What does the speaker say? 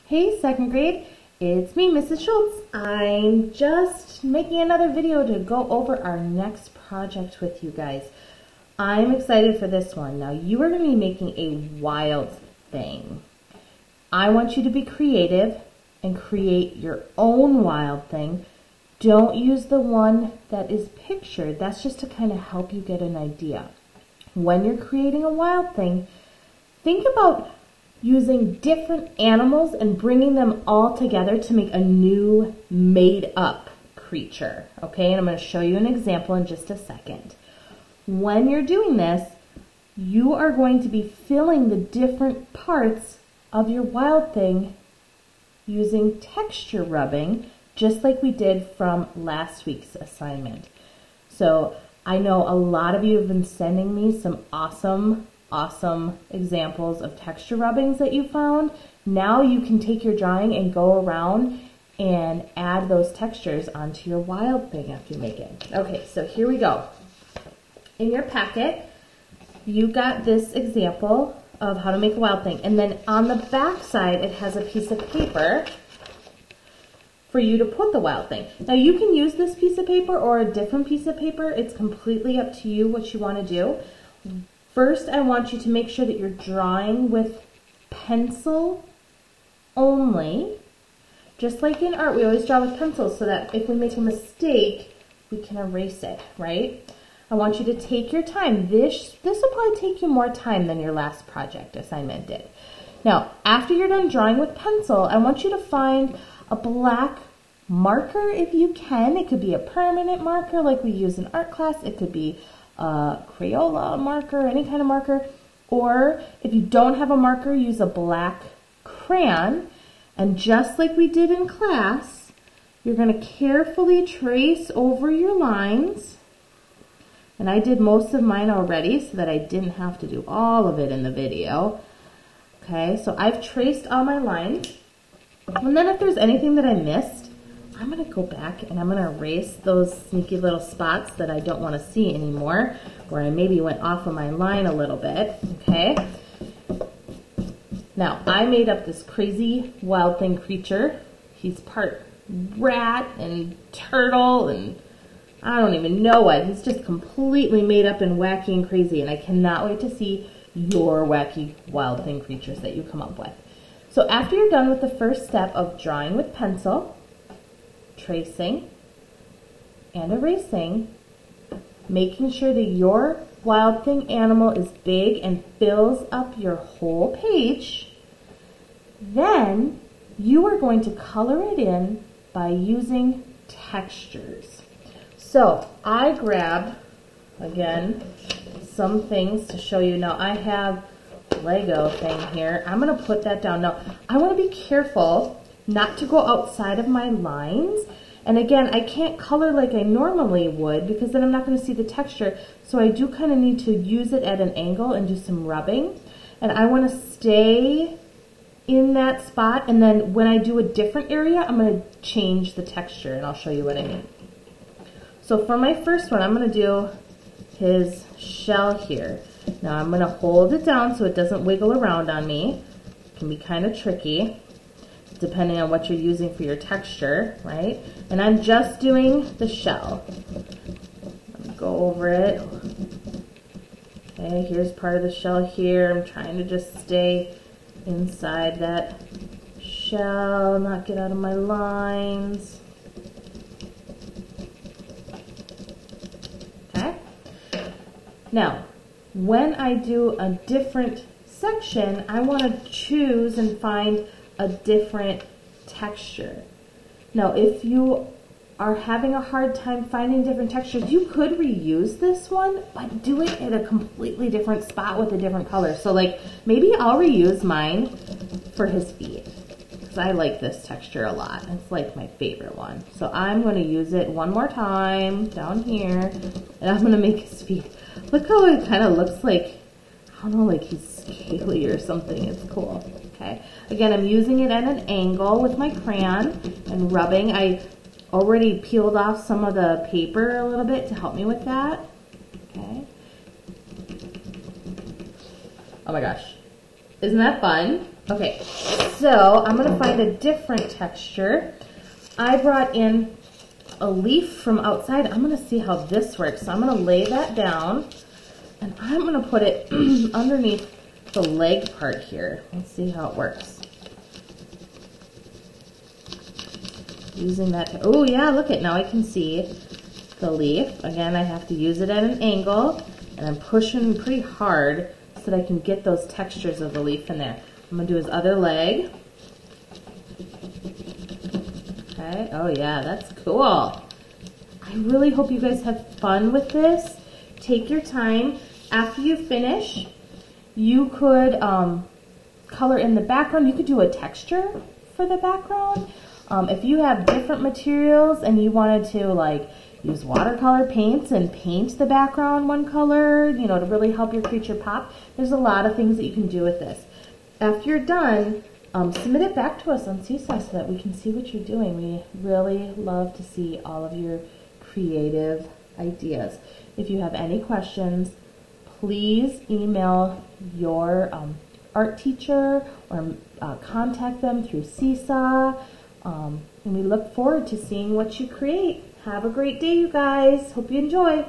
Hey, second grade, it's me, Mrs. Schultz. I'm just making another video to go over our next project with you guys. I'm excited for this one. Now, you are going to be making a wild thing. I want you to be creative and create your own wild thing. Don't use the one that is pictured. That's just to kind of help you get an idea. When you're creating a wild thing, think about using different animals and bringing them all together to make a new made-up creature. Okay, and I'm going to show you an example in just a second. When you're doing this, you are going to be filling the different parts of your wild thing using texture rubbing, just like we did from last week's assignment. So I know a lot of you have been sending me some awesome examples of texture rubbings that you found. Now you can take your drawing and go around and add those textures onto your wild thing after you make it. Okay, so here we go. In your packet, you got this example of how to make a wild thing. And then on the back side, it has a piece of paper for you to put the wild thing. Now you can use this piece of paper or a different piece of paper. It's completely up to you what you want to do. First, I want you to make sure that you're drawing with pencil only. Just like in art, we always draw with pencils so that if we make a mistake, we can erase it, right? I want you to take your time. This will probably take you more time than your last project assignment did. Now, after you're done drawing with pencil, I want you to find a black marker if you can. It could be a permanent marker like we use in art class. It could be a Crayola marker, any kind of marker. Or if you don't have a marker, use a black crayon. And just like we did in class, you're going to carefully trace over your lines. And I did most of mine already so that I didn't have to do all of it in the video. Okay, so I've traced all my lines. And then if there's anything that I missed, I'm going to go back and I'm going to erase those sneaky little spots that I don't want to see anymore, where I maybe went off of my line a little bit, okay? Now, I made up this crazy wild thing creature. He's part rat and turtle and I don't even know what. He's just completely made up and wacky and crazy, and I cannot wait to see your wacky wild thing creatures that you come up with. So after you're done with the first step of drawing with pencil, tracing, and erasing, making sure that your wild thing animal is big and fills up your whole page, then you are going to color it in by using textures. So I grabbed, again, some things to show you. Now I have Lego thing here. I'm going to put that down. Now I want to be careful not to go outside of my lines. And again, I can't color like I normally would because then I'm not going to see the texture. So I do kind of need to use it at an angle and do some rubbing. And I want to stay in that spot. And then when I do a different area, I'm going to change the texture and I'll show you what I mean. So for my first one, I'm going to do his shell here. Now I'm going to hold it down so it doesn't wiggle around on me. It can be kind of tricky depending on what you're using for your texture, right? And I'm just doing the shell. Let me go over it. Okay, here's part of the shell here. I'm trying to just stay inside that shell, not get out of my lines. Okay? Now, when I do a different section, I want to choose and find a different texture. Now, if you are having a hard time finding different textures, you could reuse this one, but do it at a completely different spot with a different color. So like, maybe I'll reuse mine for his feet, because I like this texture a lot. It's like my favorite one. So I'm going to use it one more time down here, and I'm going to make his feet. Look how it kind of looks like, I don't know, like he's scaly or something. It's cool. Okay. Again, I'm using it at an angle with my crayon and rubbing. I already peeled off some of the paper a little bit to help me with that. Okay. Oh my gosh. Isn't that fun? Okay, so I'm going to find a different texture. I brought in a leaf from outside. I'm going to see how this works. So I'm going to lay that down, and I'm going to put it underneath the leg part here. Let's see how it works. Using that, oh yeah, look it, now I can see the leaf. Again, I have to use it at an angle, and I'm pushing pretty hard so that I can get those textures of the leaf in there. I'm going to do his other leg. Okay, oh yeah, that's cool. I really hope you guys have fun with this. Take your time. After you finish, you could color in the background. You could do a texture for the background. If you have different materials and you wanted to like use watercolor paints and paint the background one color, you know, to really help your creature pop, there's a lot of things that you can do with this. After you're done, submit it back to us on Seesaw so that we can see what you're doing. We really love to see all of your creative ideas. If you have any questions, please email your art teacher or contact them through Seesaw. And we look forward to seeing what you create. Have a great day, you guys. Hope you enjoy.